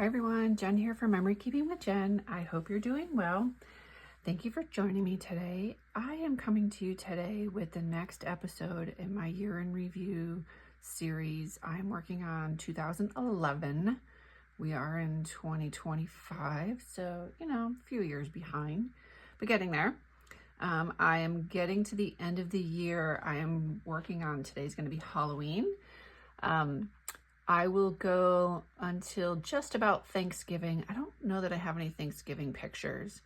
Hi everyone, Jen here for Memory Keeping with Jen. I hope you're doing well. Thank you for joining me today. I am coming to you today with the next episode in my year in review series. I'm working on 2011. We are in 2025, so a few years behind, but getting there. I am getting to the end of the year. I am working on, today's going to be Halloween. I will go until just about Thanksgiving. I don't know that I have any Thanksgiving pictures,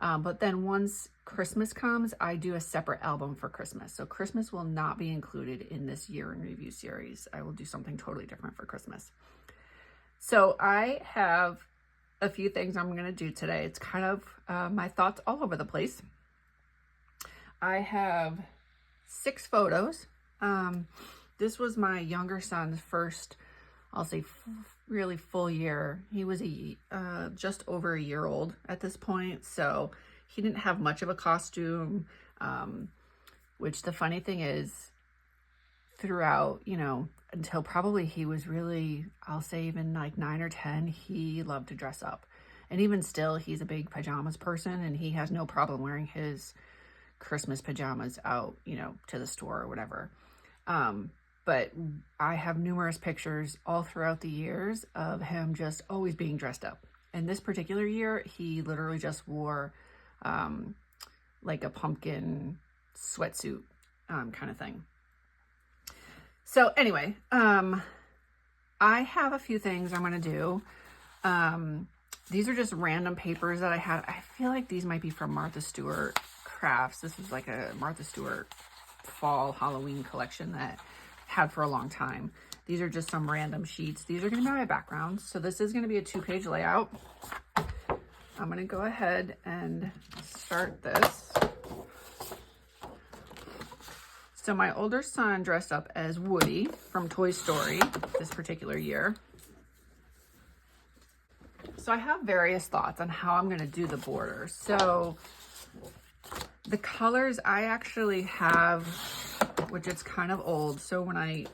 but then once Christmas comes, I do a separate album for Christmas. So Christmas will not be included in this year in review series. I will do something totally different for Christmas. So I have a few things I'm going to do today. It's kind of my thoughts all over the place. I have 6 photos. This was my younger son's first, I'll say, really full year. He was just over a year old at this point, so he didn't have much of a costume, which the funny thing is, throughout, until probably he was really, I'll say even like 9 or 10, he loved to dress up. And even still, he's a big pajamas person, and he has no problem wearing his Christmas pajamas out, to the store or whatever. But I have numerous pictures all throughout the years of him just always being dressed up. And this particular year, he literally just wore like a pumpkin sweatsuit kind of thing. So anyway, I have a few things I'm going to do. These are just random papers that I had. I feel like these might be from Martha Stewart Crafts. This was like a Martha Stewart fall Halloween collection that had for a long time. These are just some random sheets. These are going to be my backgrounds. So this is going to be a 2-page layout. I'm going to go ahead and start this. So my older son dressed up as Woody from Toy Story this particular year. So I have various thoughts on how I'm going to do the border. So the colors I actually have, which it's kind of old. So when I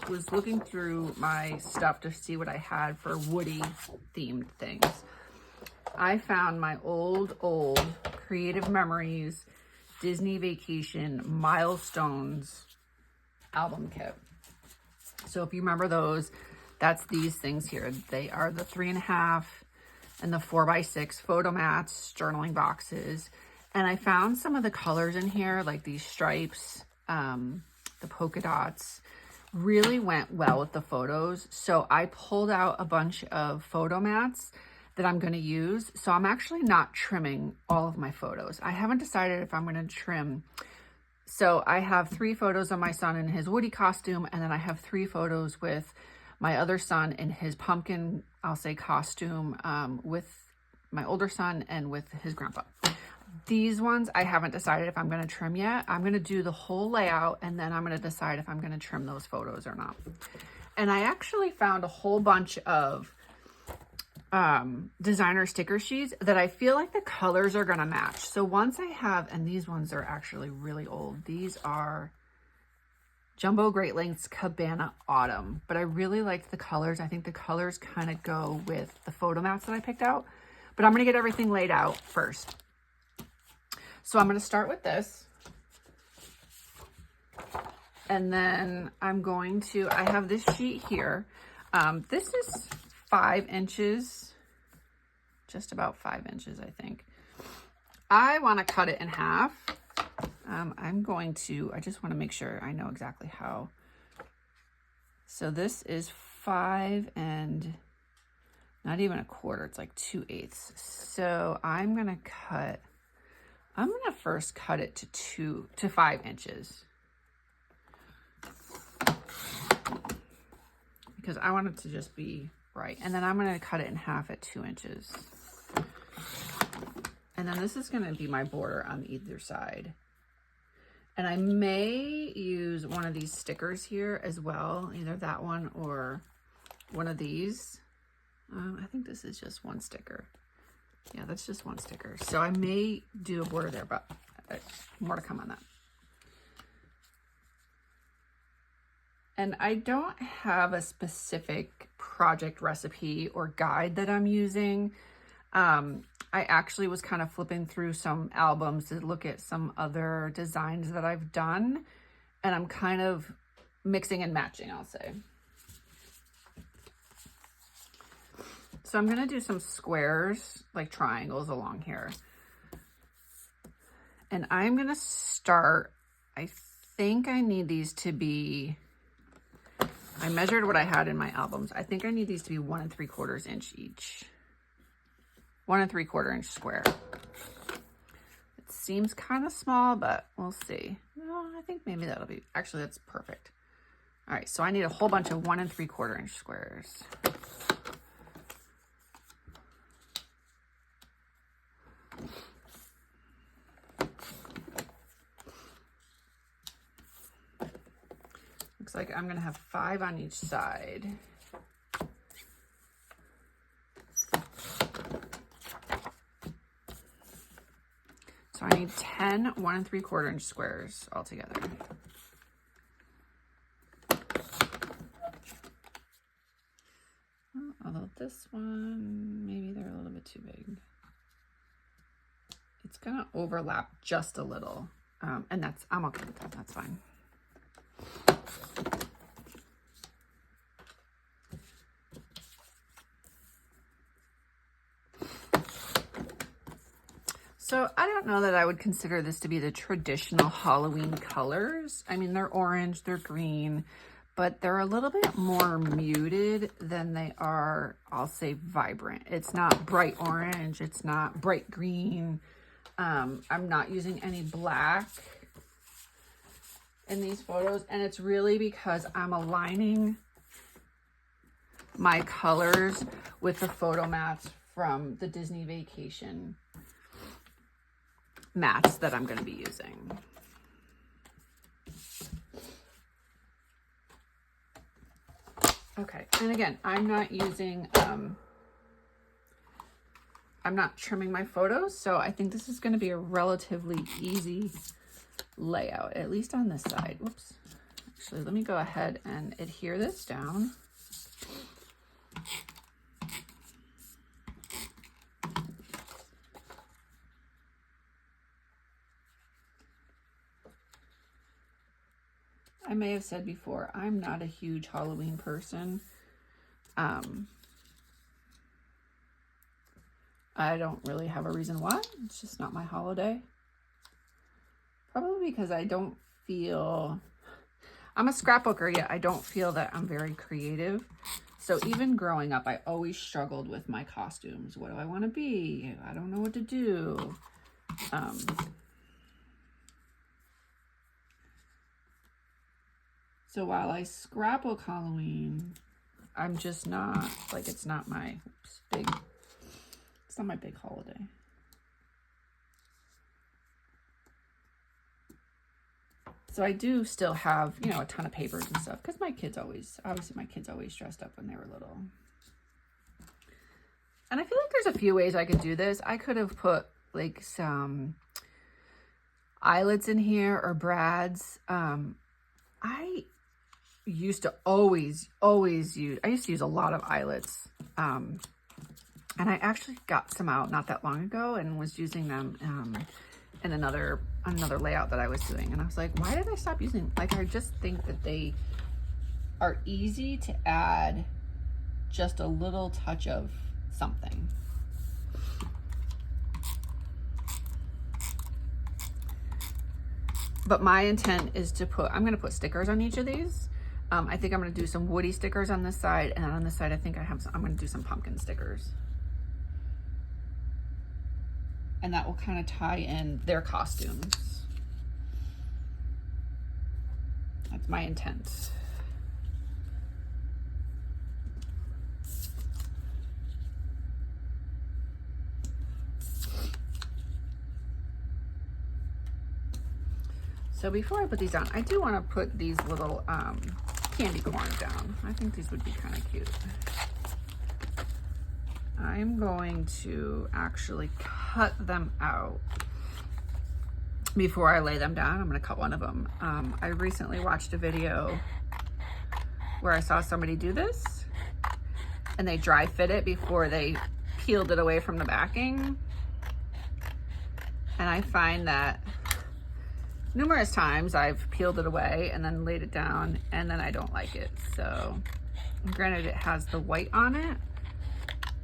was looking through my stuff to see what I had for Woody themed things, I found my old Creative Memories Disney Vacation Milestones album kit. So if you remember those, that's these things here. They are the 3.5 and the 4x6 photo mats, journaling boxes. And I found some of the colors in here, like these stripes, the polka dots, really went well with the photos. So I pulled out a bunch of photo mats that I'm going to use. So I'm actually not trimming all of my photos. I haven't decided if I'm going to trim. So I have 3 photos of my son in his Woody costume, and then I have 3 photos with my other son in his pumpkin, I'll say, costume, with my older son and with his grandpa. These ones, I haven't decided if I'm going to trim yet. I'm going to do the whole layout, and then I'm going to decide if I'm going to trim those photos or not. And I actually found a whole bunch of designer sticker sheets that I feel like the colors are going to match. So once I have, and these ones are actually really old. These are Jumbo Great Lengths Cabana Autumn, but I really liked the colors. I think the colors kind of go with the photo mats that I picked out, but I'm going to get everything laid out first. So I'm going to start with this, and then I'm going to, I have this sheet here. This is 5 inches, just about 5 inches, I think. I want to cut it in half. I just want to make sure I know exactly how. So this is 5 and not even a quarter, it's like 2/8. So I'm going to first cut it to 5 inches, because I want it to just be right. And then I'm going to cut it in half at 2 inches. And then this is going to be my border on either side. And I may use one of these stickers here as well, either that one or one of these. I think this is just one sticker. Yeah, that's just one sticker. So I may do a border there, but more to come on that. And I don't have a specific project recipe or guide that I'm using. I actually was kind of flipping through some albums to look at some other designs that I've done, and I'm kind of mixing and matching, I'll say. So I'm gonna do some squares, like triangles along here. And I'm gonna start, I think I need these to be, I measured what I had in my albums. I think I need these to be 1 3/4 inch each. 1 3/4 inch square. It seems kind of small, but we'll see. No, I think maybe that'll be, actually that's perfect. All right, so I need a whole bunch of 1 3/4 inch squares. Looks like I'm gonna have 5 on each side. So I need 10 1 3/4 inch squares altogether. Although this one, maybe they're a little bit too big. It's gonna overlap just a little. And I'm okay with that, that's fine. So I don't know that I would consider this to be the traditional Halloween colors. I mean, they're orange, they're green, but they're a little bit more muted than they are, I'll say, vibrant. It's not bright orange, it's not bright green. I'm not using any black in these photos, and it's really because I'm aligning my colors with the photo mats from the Disney Vacation mats that I'm going to be using. Okay, and again, I'm not using, I'm not trimming my photos, so I think this is going to be a relatively easy layout, at least on this side. Whoops. Actually, let me go ahead and adhere this down. I may have said before, I'm not a huge Halloween person. I don't really have a reason why. It's just not my holiday. Probably because I don't feel, I'm a scrapbooker, yet I don't feel that I'm very creative. So even growing up, I always struggled with my costumes. What do I want to be? I don't know what to do. So while I scrapbook Halloween, I'm just not, like, it's not my big holiday. So I do still have, you know, a ton of papers and stuff, because my kids always dressed up when they were little. And I feel like there's a few ways I could do this. I could have put like some eyelets in here or brads. I used to always use a lot of eyelets. And I actually got some out not that long ago and was using them in another layout that I was doing. And I was like, why did I stop using them? Like, I just think that they are easy to add just a little touch of something. But my intent is to put, I'm going to put stickers on each of these. I think I'm going to do some Woody stickers on this side, and on this side I think I'm going to do some pumpkin stickers. And that will kind of tie in their costumes. That's my intent. So before I put these on, I do want to put these little candy corns down. I think these would be kind of cute. I'm going to actually cut them out before I lay them down. I'm going to cut one of them. I recently watched a video where I saw somebody do this, and they dry fit it before they peeled it away from the backing. And I find that numerous times I've peeled it away and then laid it down, and then I don't like it. So granted, it has the white on it,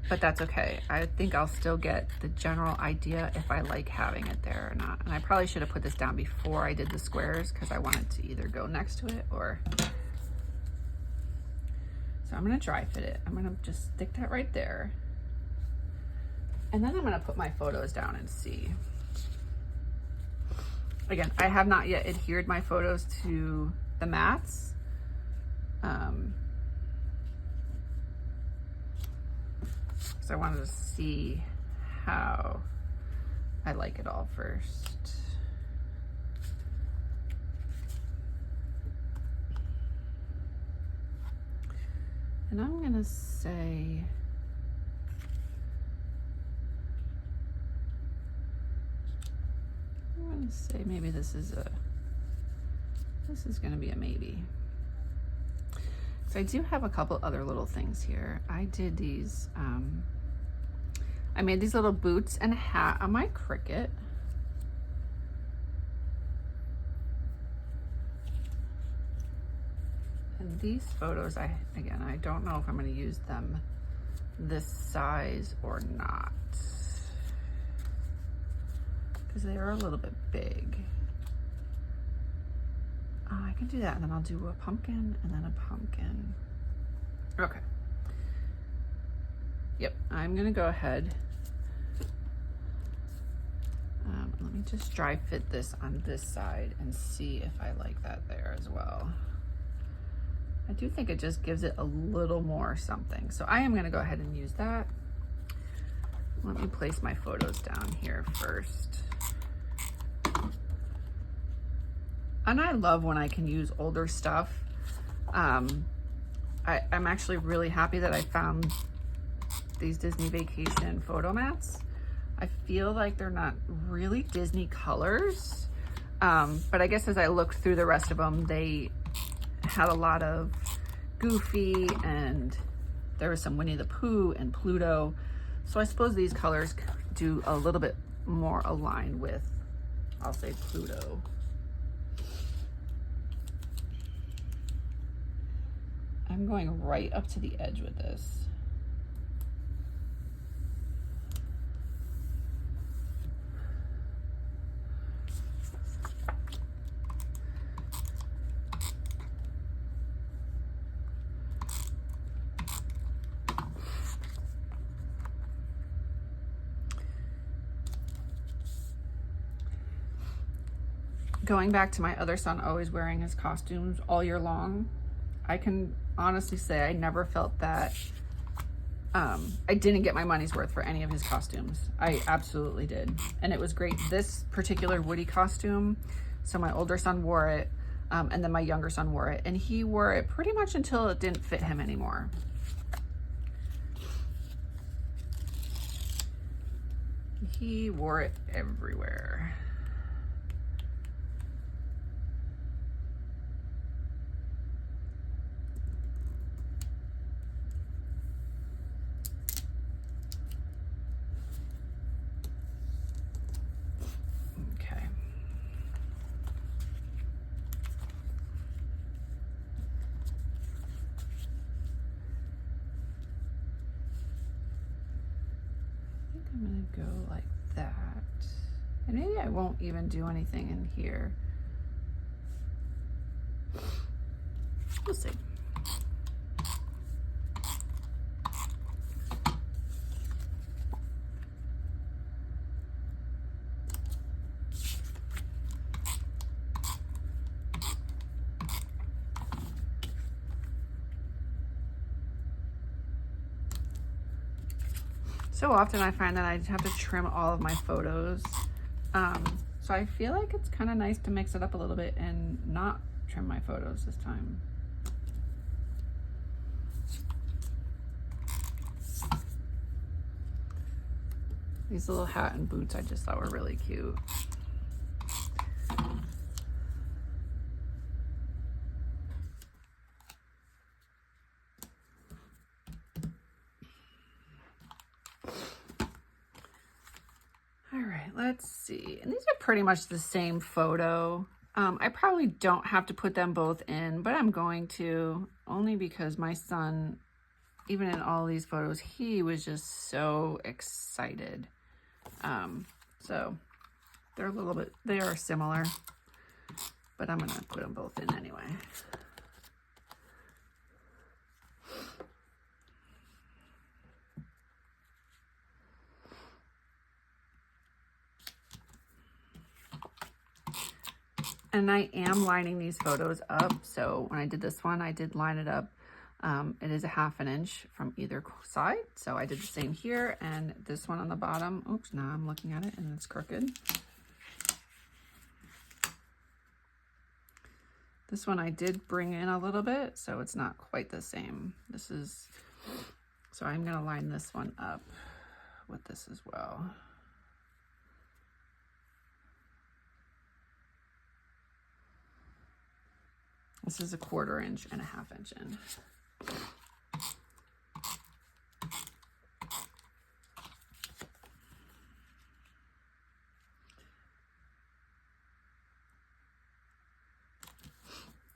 but that's okay. I think I'll still get the general idea if I like having it there or not. And I probably should have put this down before I did the squares, because I wanted to either go next to it or... So I'm gonna dry fit it. I'm gonna just stick that right there. And then I'm gonna put my photos down and see. Again, I have not yet adhered my photos to the mats. So I wanted to see how I like it all first. And I'm gonna say, maybe this is gonna be a maybe. So I do have a couple other little things here. I did these, I made these little boots and a hat on my Cricut. And these photos, I don't know if I'm gonna use them this size or not, because they are a little bit big. I can do that, and then I'll do a pumpkin and then a pumpkin. Okay. Yep, I'm gonna go ahead. Let me just dry fit this on this side and see if I like that there as well. I do think it just gives it a little more something. So I am gonna go ahead and use that. Let me place my photos down here first. And I love when I can use older stuff. I'm actually really happy that I found these Disney Vacation photo mats. I feel like they're not really Disney colors, but I guess as I looked through the rest of them, they had a lot of Goofy, and there was some Winnie the Pooh and Pluto. So I suppose these colors do a little bit more align with, I'll say, Pluto. I'm going right up to the edge with this. Going back to my other son always wearing his costumes all year long, I can honestly say I never felt that I didn't get my money's worth for any of his costumes. I absolutely did. And it was great. This particular Woody costume, so my older son wore it, and then my younger son wore it, and he wore it pretty much until it didn't fit him anymore. He wore it everywhere. I'm gonna go like that. And maybe I won't even do anything in here. We'll see. So often I find that I have to trim all of my photos. So I feel like it's kind of nice to mix it up a little bit and not trim my photos this time. These little hat and boots I just thought were really cute. let's see. And these are pretty much the same photo. I probably don't have to put them both in, but I'm going to, only because my son, even in all these photos, he was just so excited. So they're a little bit, they are similar, but I'm gonna put them both in anyway. And I am lining these photos up. So when I did this one, I did line it up. It is a 1/2 inch from either side. So I did the same here, and this one on the bottom. Oops, now I'm looking at it and it's crooked. This one I did bring in a little bit, so it's not quite the same. This is, so I'm gonna line this one up with this as well. This is a 1/4 inch and a 1/2 inch in.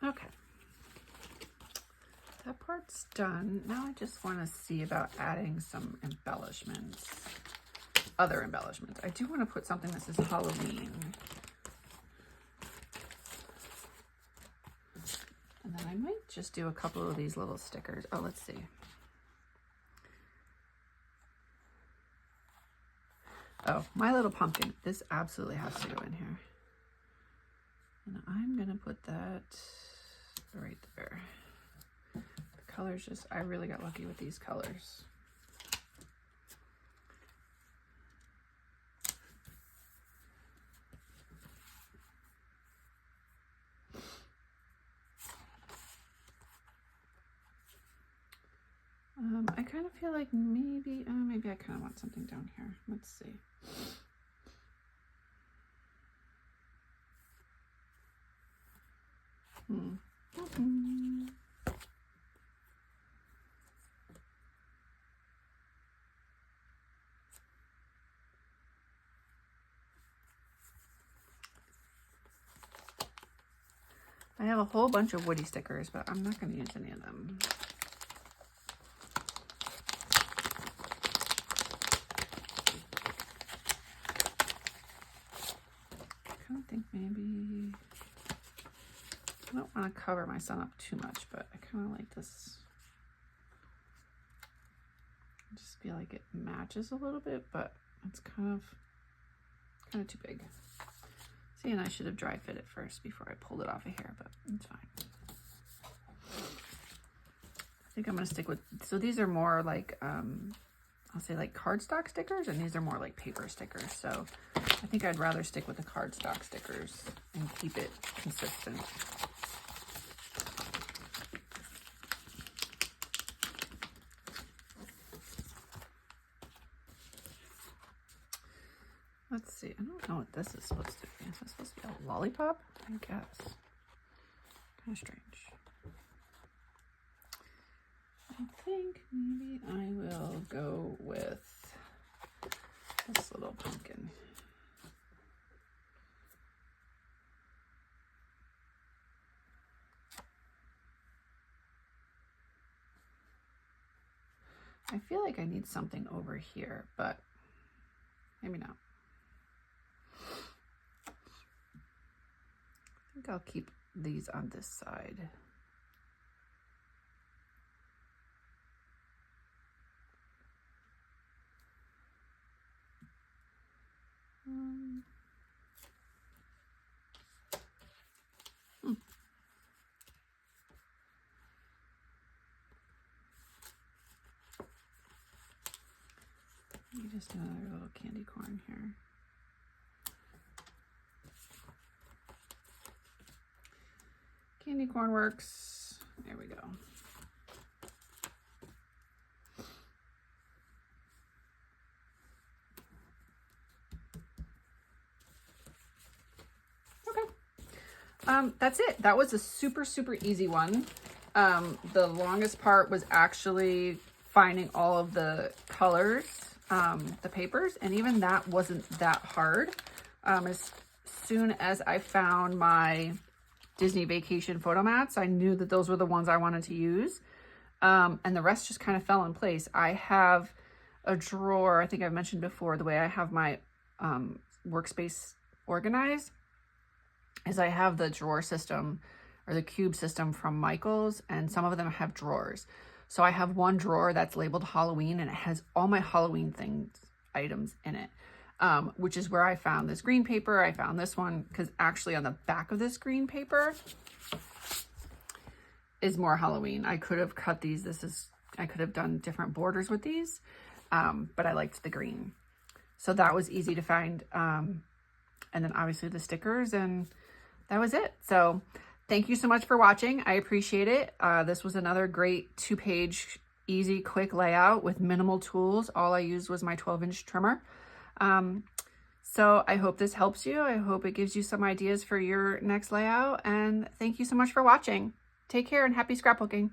Okay, that part's done. Now I just want to see about adding some embellishments, other embellishments. I do want to put something that says Halloween. And then I might just do a couple of these little stickers. Oh, let's see. Oh, My Little Pumpkin. This absolutely has to go in here. And I'm gonna put that right there. The colors just, I really got lucky with these colors. I kind of feel like maybe I kind of want something down here. Let's see. I have a whole bunch of woody stickers, but I'm not going to use any of them. I think maybe, I don't want to cover my son up too much, but I kind of like this. I just feel like it matches a little bit, but it's kind of too big. See, and I should have dry fit it first before I pulled it off of here, but it's fine. I think I'm going to stick with, so these are more like, I'll say like cardstock stickers, and these are more like paper stickers. So I think I'd rather stick with the cardstock stickers and keep it consistent. Let's see, I don't know what this is supposed to be. Is this supposed to be a lollipop? I guess. Kind of strange. I think maybe I will go with this little pumpkin. I feel like I need something over here, but maybe not. I think I'll keep these on this side. Maybe just another little candy corn here. Candy corn works. There we go. Okay. That's it. That was a super easy one. The longest part was actually finding all of the colors. the papers, and even that wasn't that hard. As soon as I found my Disney Vacation photo mats, I knew that those were the ones I wanted to use. And the rest just kind of fell in place. I have a drawer, I think I've mentioned before, the way I have my workspace organized is I have the drawer system or the cube system from Michaels, and some of them have drawers. So I have one drawer that's labeled Halloween, and it has all my Halloween items in it, which is where I found this green paper. I found this one because actually on the back of this green paper is more Halloween. I could have cut these. I could have done different borders with these, but I liked the green. So that was easy to find. And then obviously the stickers, and that was it. So thank you so much for watching. I appreciate it. This was another great 2-page, easy, quick layout with minimal tools. All I used was my 12-inch trimmer. So I hope this helps you. I hope it gives you some ideas for your next layout. And thank you so much for watching. Take care and happy scrapbooking.